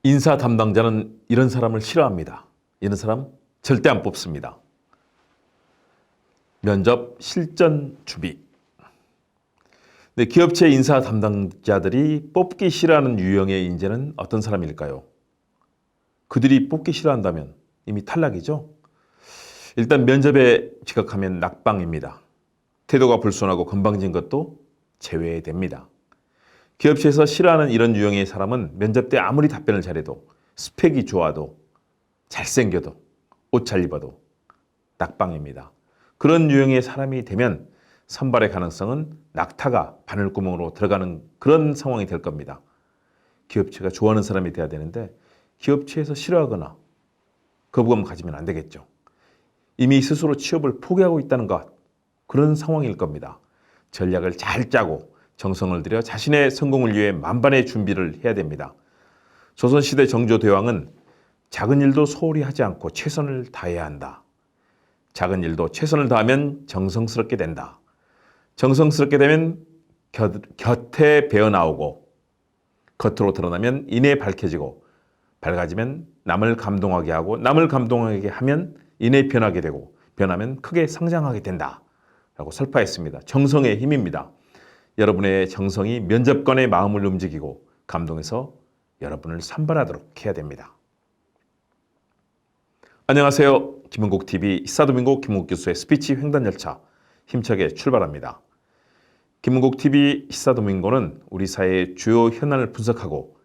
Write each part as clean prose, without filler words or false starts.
인사 담당자는 이런 사람을 싫어합니다. 이런 사람 절대 안 뽑습니다. 면접 실전 준비. 네, 기업체 인사 담당자들이 뽑기 싫어하는 유형의 인재는 어떤 사람일까요? 그들이 뽑기 싫어한다면 이미 탈락이죠. 일단 면접에 지각하면 낙방입니다. 태도가 불손하고 건방진 것도 제외됩니다. 기업체에서 싫어하는 이런 유형의 사람은 면접 때 아무리 답변을 잘해도, 스펙이 좋아도, 잘생겨도, 옷 잘 입어도 낙방입니다. 그런 유형의 사람이 되면 선발의 가능성은 낙타가 바늘구멍으로 들어가는 그런 상황이 될 겁니다. 기업체가 좋아하는 사람이 돼야 되는데 기업체에서 싫어하거나 거부감 가지면 안 되겠죠. 이미 스스로 취업을 포기하고 있다는 것, 그런 상황일 겁니다. 전략을 잘 짜고 정성을 들여 자신의 성공을 위해 만반의 준비를 해야 됩니다. 조선시대 정조대왕은 작은 일도 소홀히 하지 않고 최선을 다해야 한다. 작은 일도 최선을 다하면 정성스럽게 된다. 정성스럽게 되면 곁에 배어나오고 겉으로 드러나면 이내 밝혀지고 밝아지면 남을 감동하게 하고 남을 감동하게 하면 이내 변하게 되고 변하면 크게 성장하게 된다. 라고 설파했습니다. 정성의 힘입니다. 여러분의 정성이 면접관의 마음을 움직이고 감동해서 여러분을 선발하도록 해야 됩니다. 안녕하세요. 김은국TV 시사도민고 김은국 교수의 스피치 횡단열차 힘차게 출발합니다. 김은국TV 시사도민고는 우리 사회의 주요 현안을 분석하고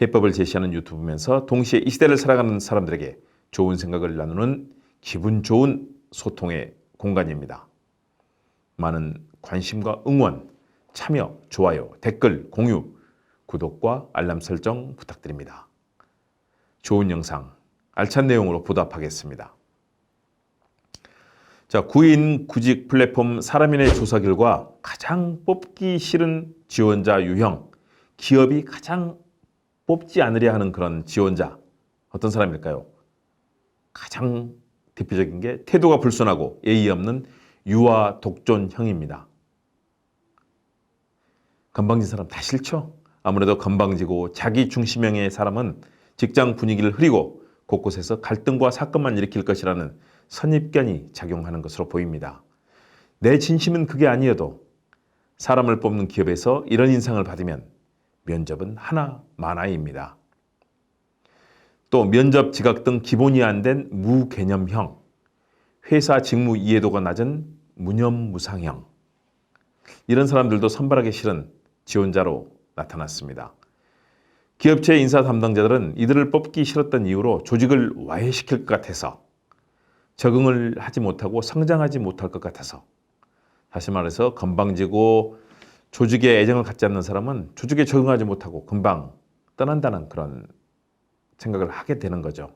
해법을 제시하는 유튜브면서 동시에 이 시대를 살아가는 사람들에게 좋은 생각을 나누는 기분 좋은 소통의 공간입니다. 많은 관심과 응원, 참여, 좋아요, 댓글, 공유, 구독과 알람 설정 부탁드립니다. 좋은 영상, 알찬 내용으로 보답하겠습니다. 자, 구인 구직 플랫폼 사람인의 조사 결과 가장 뽑기 싫은 지원자 유형, 기업이 가장 뽑지 않으려 하는 그런 지원자, 어떤 사람일까요? 가장 대표적인 게 태도가 불손하고 예의 없는 유아 독존형입니다. 건방진 사람 다 싫죠? 아무래도 건방지고 자기 중심형의 사람은 직장 분위기를 흐리고 곳곳에서 갈등과 사건만 일으킬 것이라는 선입견이 작용하는 것으로 보입니다. 내 진심은 그게 아니어도 사람을 뽑는 기업에서 이런 인상을 받으면 면접은 하나 마나이입니다. 또 면접 지각 등 기본이 안 된 무개념형, 회사 직무 이해도가 낮은 무념무상형, 이런 사람들도 선발하기 싫은 지원자로 나타났습니다. 기업체 인사 담당자들은 이들을 뽑기 싫었던 이유로 조직을 와해시킬 것 같아서, 적응을 하지 못하고 성장하지 못할 것 같아서, 다시 말해서 건방지고 조직에 애정을 갖지 않는 사람은 조직에 적응하지 못하고 금방 떠난다는 그런 생각을 하게 되는 거죠.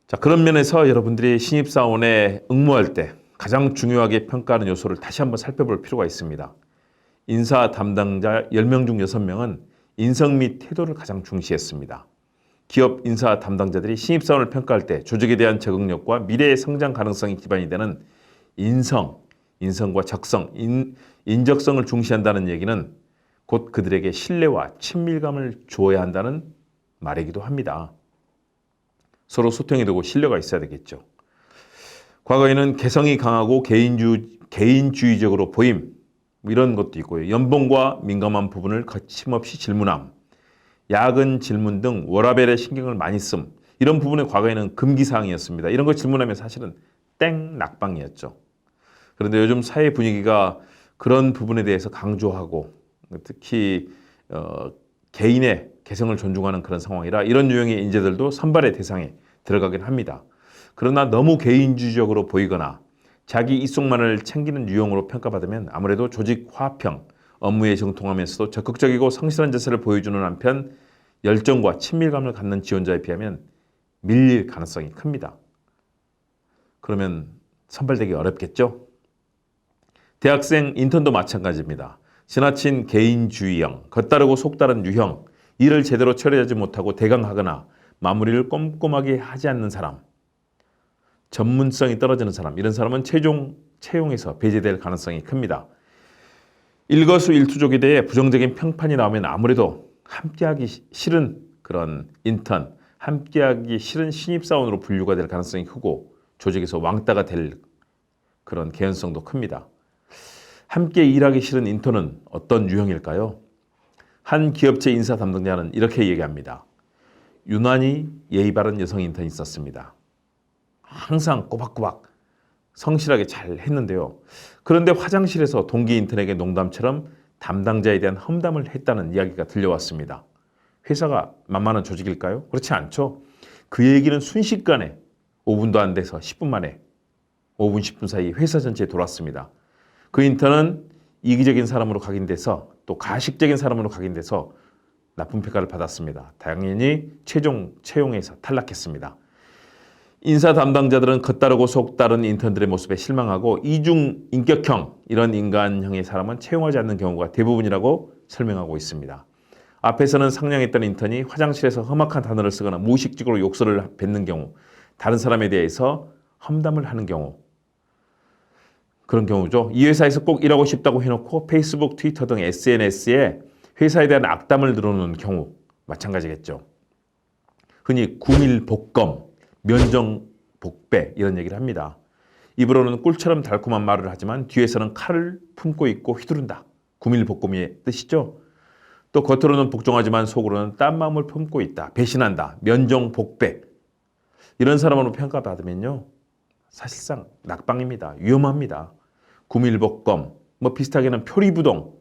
자, 그런 면에서 여러분들이 신입사원에 응모할 때 가장 중요하게 평가하는 요소를 다시 한번 살펴볼 필요가 있습니다. 인사 담당자 10명 중 6명은 인성 및 태도를 가장 중시했습니다. 기업 인사 담당자들이 신입사원을 평가할 때 조직에 대한 적응력과 미래의 성장 가능성이 기반이 되는 인성과 적성, 인적성을 중시한다는 얘기는 곧 그들에게 신뢰와 친밀감을 주어야 한다는 말이기도 합니다. 서로 소통이 되고 신뢰가 있어야 되겠죠. 과거에는 개성이 강하고 개인주의적으로 보임, 이런 것도 있고요. 연봉과 민감한 부분을 거침없이 질문함, 야근 질문 등 워라밸에 신경을 많이 씀, 이런 부분이 과거에는 금기사항이었습니다. 이런 걸 질문하면 사실은 땡 낙방이었죠. 그런데 요즘 사회 분위기가 그런 부분에 대해서 강조하고 특히 개인의 개성을 존중하는 그런 상황이라 이런 유형의 인재들도 선발의 대상에 들어가긴 합니다. 그러나 너무 개인주의적으로 보이거나 자기 이속만을 챙기는 유형으로 평가받으면 아무래도 조직 화합형, 업무에 정통하면서도 적극적이고 성실한 자세를 보여주는 한편 열정과 친밀감을 갖는 지원자에 비하면 밀릴 가능성이 큽니다. 그러면 선발되기 어렵겠죠? 대학생 인턴도 마찬가지입니다. 지나친 개인주의형, 겉다르고 속다른 유형, 일을 제대로 처리하지 못하고 대강하거나 마무리를 꼼꼼하게 하지 않는 사람, 전문성이 떨어지는 사람, 이런 사람은 최종 채용에서 배제될 가능성이 큽니다. 일거수일투족에 대해 부정적인 평판이 나오면 아무래도 함께하기 싫은 그런 인턴, 함께하기 싫은 신입사원으로 분류가 될 가능성이 크고 조직에서 왕따가 될 그런 개연성도 큽니다. 함께 일하기 싫은 인턴은 어떤 유형일까요? 한 기업체 인사 담당자는 이렇게 얘기합니다. 유난히 예의 바른 여성 인턴이 있었습니다. 항상 꼬박꼬박 성실하게 잘 했는데요. 그런데 화장실에서 동기 인턴에게 농담처럼 담당자에 대한 험담을 했다는 이야기가 들려왔습니다. 회사가 만만한 조직일까요? 그렇지 않죠. 그 얘기는 순식간에 5분도 안 돼서 10분 만에 5분, 10분 사이 회사 전체에 돌았습니다. 그 인턴은 이기적인 사람으로 각인돼서 또 가식적인 사람으로 각인돼서 나쁜 평가를 받았습니다. 당연히 최종 채용에서 탈락했습니다. 인사 담당자들은 겉다르고 속다른 인턴들의 모습에 실망하고 이중 인격형, 이런 인간형의 사람은 채용하지 않는 경우가 대부분이라고 설명하고 있습니다. 앞에서는 상냥했던 인턴이 화장실에서 험악한 단어를 쓰거나 무의식적으로 욕설을 뱉는 경우, 다른 사람에 대해서 험담을 하는 경우, 그런 경우죠. 이 회사에서 꼭 일하고 싶다고 해놓고 페이스북, 트위터 등 SNS에 회사에 대한 악담을 늘어놓는 경우 마찬가지겠죠. 흔히 구밀복검, 면정복배 이런 얘기를 합니다. 입으로는 꿀처럼 달콤한 말을 하지만 뒤에서는 칼을 품고 있고 휘두른다. 구밀복검의 뜻이죠. 또 겉으로는 복종하지만 속으로는 딴 마음을 품고 있다. 배신한다. 면정복배. 이런 사람으로 평가받으면요. 사실상 낙방입니다. 위험합니다. 구밀복검, 뭐 비슷하게는 표리부동,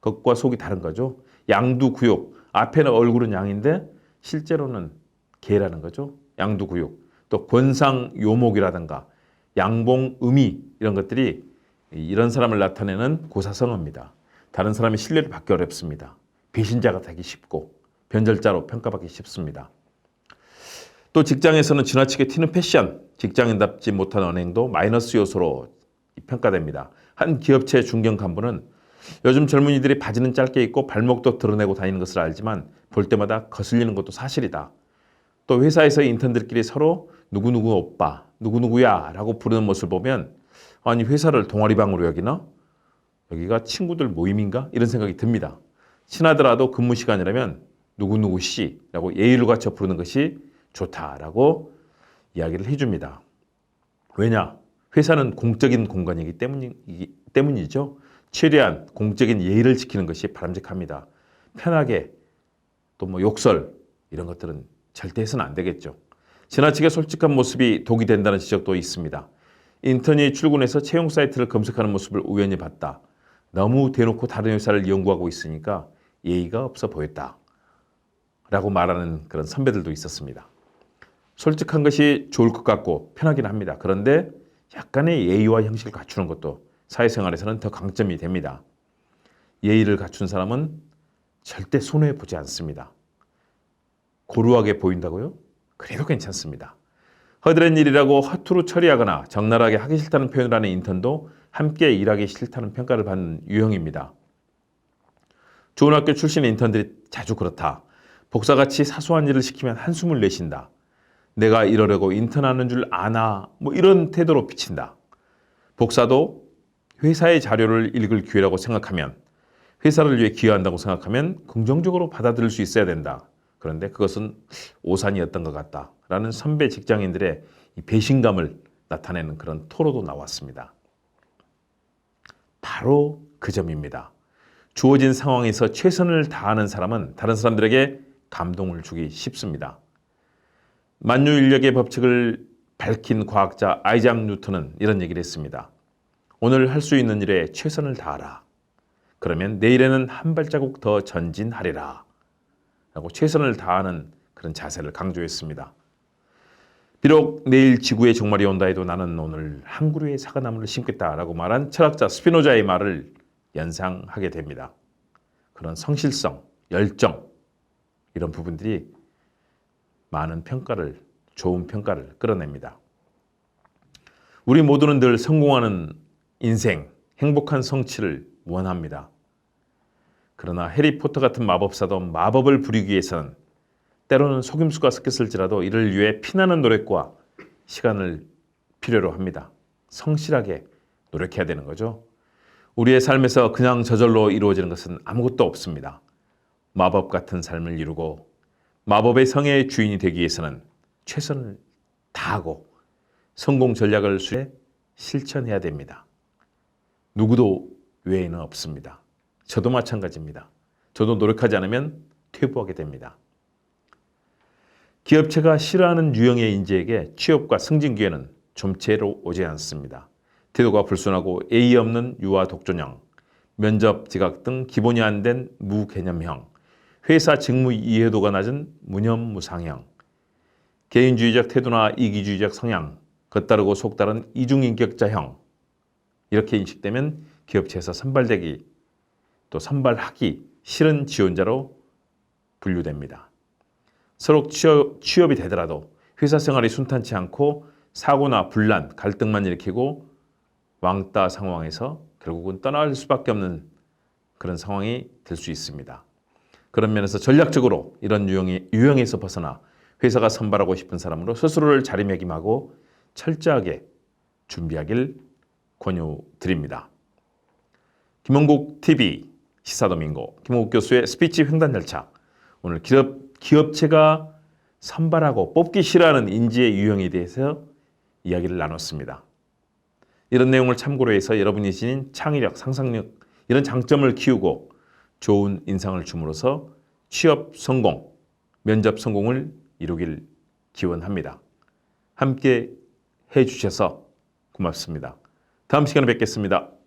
겉과 속이 다른 거죠. 양두구육, 앞에는 얼굴은 양인데 실제로는 개라는 거죠. 양두구육. 또 권상요목이라든가 양봉음이 이런 것들이 이런 사람을 나타내는 고사성어입니다. 다른 사람의 신뢰를 받기 어렵습니다. 배신자가 되기 쉽고 변절자로 평가받기 쉽습니다. 또 직장에서는 지나치게 튀는 패션, 직장인답지 못한 언행도 마이너스 요소로 평가됩니다. 한 기업체 중견 간부는 요즘 젊은이들이 바지는 짧게 입고 발목도 드러내고 다니는 것을 알지만 볼 때마다 거슬리는 것도 사실이다. 또 회사에서 인턴들끼리 서로 누구누구 오빠, 누구누구야 라고 부르는 모습을 보면 아니 회사를 동아리방으로 여기나? 여기가 친구들 모임인가? 이런 생각이 듭니다. 친하더라도 근무 시간이라면 누구누구 씨라고 예의를 갖춰 부르는 것이 좋다라고 이야기를 해줍니다. 왜냐? 회사는 공적인 공간이기 때문이죠. 최대한 공적인 예의를 지키는 것이 바람직합니다. 편하게 또 뭐 욕설 이런 것들은 절대 해서는 안 되겠죠. 지나치게 솔직한 모습이 독이 된다는 지적도 있습니다. 인턴이 출근해서 채용 사이트를 검색하는 모습을 우연히 봤다. 너무 대놓고 다른 회사를 연구하고 있으니까 예의가 없어 보였다. 라고 말하는 그런 선배들도 있었습니다. 솔직한 것이 좋을 것 같고 편하긴 합니다. 그런데 약간의 예의와 형식을 갖추는 것도 사회생활에서는 더 강점이 됩니다. 예의를 갖춘 사람은 절대 손해보지 않습니다. 고루하게 보인다고요? 그래도 괜찮습니다. 허드렛 일이라고 허투루 처리하거나 적나라하게 하기 싫다는 표현을 하는 인턴도 함께 일하기 싫다는 평가를 받는 유형입니다. 좋은 학교 출신 인턴들이 자주 그렇다. 복사같이 사소한 일을 시키면 한숨을 내쉰다. 내가 이러려고 인턴하는 줄 아나 뭐 이런 태도로 비친다. 복사도 회사의 자료를 읽을 기회라고 생각하면 회사를 위해 기여한다고 생각하면 긍정적으로 받아들일 수 있어야 된다. 그런데 그것은 오산이었던 것 같다라는 선배 직장인들의 이 배신감을 나타내는 그런 토로도 나왔습니다. 바로 그 점입니다. 주어진 상황에서 최선을 다하는 사람은 다른 사람들에게 감동을 주기 쉽습니다. 만유인력의 법칙을 밝힌 과학자 아이작 뉴턴은 이런 얘기를 했습니다. 오늘 할 수 있는 일에 최선을 다하라. 그러면 내일에는 한 발자국 더 전진하리라. 라고 최선을 다하는 그런 자세를 강조했습니다. 비록 내일 지구의 종말이 온다 해도 나는 오늘 한 그루의 사과나무를 심겠다라고 말한 철학자 스피노자의 말을 연상하게 됩니다. 그런 성실성, 열정 이런 부분들이 많은 평가를, 좋은 평가를 끌어냅니다. 우리 모두는 늘 성공하는 인생, 행복한 성취를 원합니다. 그러나 해리포터 같은 마법사도 마법을 부리기 위해서는 때로는 속임수가 섞였을지라도 이를 위해 피나는 노력과 시간을 필요로 합니다. 성실하게 노력해야 되는 거죠. 우리의 삶에서 그냥 저절로 이루어지는 것은 아무것도 없습니다. 마법 같은 삶을 이루고 마법의 성의 주인이 되기 위해서는 최선을 다하고 성공 전략을 실천해야 됩니다. 누구도 외에는 없습니다. 저도 마찬가지입니다. 저도 노력하지 않으면 퇴보하게 됩니다. 기업체가 싫어하는 유형의 인재에게 취업과 승진 기회는 좀체로 오지 않습니다. 태도가 불순하고 예의 없는 유아 독존형, 면접 지각 등 기본이 안 된 무개념형, 회사 직무 이해도가 낮은 무념무상형, 개인주의적 태도나 이기주의적 성향, 겉다르고 속다른 이중인격자형, 이렇게 인식되면 기업체에서 선발되기 또 선발하기 싫은 지원자로 분류됩니다. 서로 취업이 되더라도 회사 생활이 순탄치 않고 사고나 분란, 갈등만 일으키고 왕따 상황에서 결국은 떠날 수밖에 없는 그런 상황이 될 수 있습니다. 그런 면에서 전략적으로 이런 유형에서 벗어나 회사가 선발하고 싶은 사람으로 스스로를 자리매김하고 철저하게 준비하길 권유드립니다. 김원국 TV 시사도민고 김원국 교수의 스피치 횡단 절차. 오늘 기업체가 선발하고 뽑기 싫어하는 인재의 유형에 대해서 이야기를 나눴습니다. 이런 내용을 참고로 해서 여러분이 지닌 창의력, 상상력 이런 장점을 키우고 좋은 인상을 줌으로써 취업 성공, 면접 성공을 이루길 기원합니다. 함께 해주셔서 고맙습니다. 다음 시간에 뵙겠습니다.